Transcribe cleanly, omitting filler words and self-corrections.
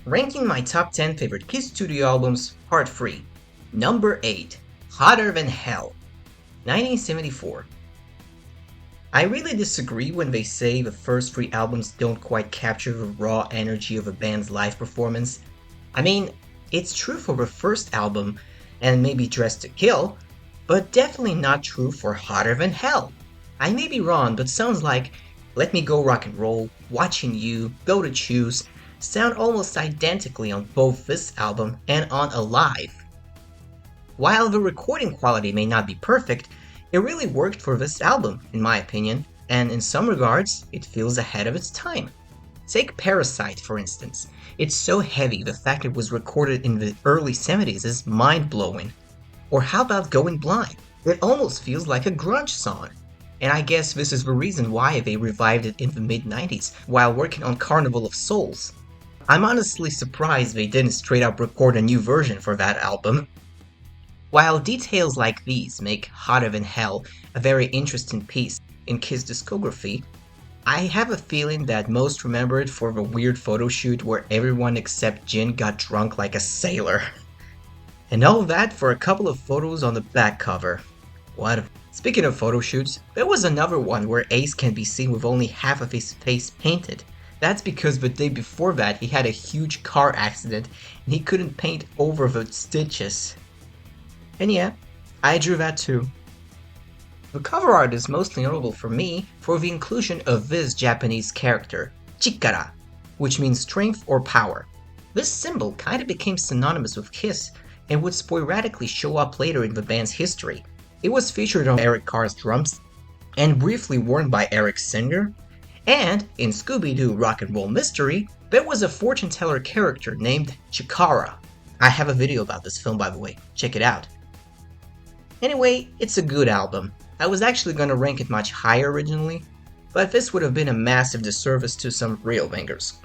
Ranking my top 10 favorite Kiss Studio albums, Part 3. Number 8. Hotter Than Hell, 1974. I really disagree when they say the first three albums don't quite capture the raw energy of a band's live performance. I mean, it's true for the first album, and maybe Dressed to Kill, but definitely not true for Hotter Than Hell. I may be wrong, but sounds like Let Me Go Rock and Roll, Watching You, Go to Choose sound almost identically on both this album and on Alive. While the recording quality may not be perfect, it really worked for this album, in my opinion, and in some regards, it feels ahead of its time. Take Parasite, for instance. It's so heavy, the fact it was recorded in the early 70s is mind-blowing. Or how about Going Blind? It almost feels like a grunge song. And I guess this is the reason why they revived it in the mid-90s, while working on Carnival of Souls. I'm honestly surprised they didn't straight up record a new version for that album. While details like these make Hotter Than Hell a very interesting piece in Kiss discography, I have a feeling that most remember it for the weird photo shoot where everyone except Jin got drunk like a sailor. And all that for a couple of photos on the back cover. What? Speaking of photo shoots, there was another one where Ace can be seen with only half of his face painted. That's because the day before that he had a huge car accident and he couldn't paint over the stitches. And yeah, I drew that too. The cover art is mostly notable for me for the inclusion of this Japanese character, Chikara, which means strength or power. This symbol kind of became synonymous with Kiss and would sporadically show up later in the band's history. It was featured on Eric Carr's drums and briefly worn by Eric Singer. And in Scooby-Doo Rock and Roll Mystery, there was a fortune teller character named Chikara. I have a video about this film, by the way, check it out. Anyway, it's a good album. I was actually gonna rank it much higher originally, but this would have been a massive disservice to some real bangers.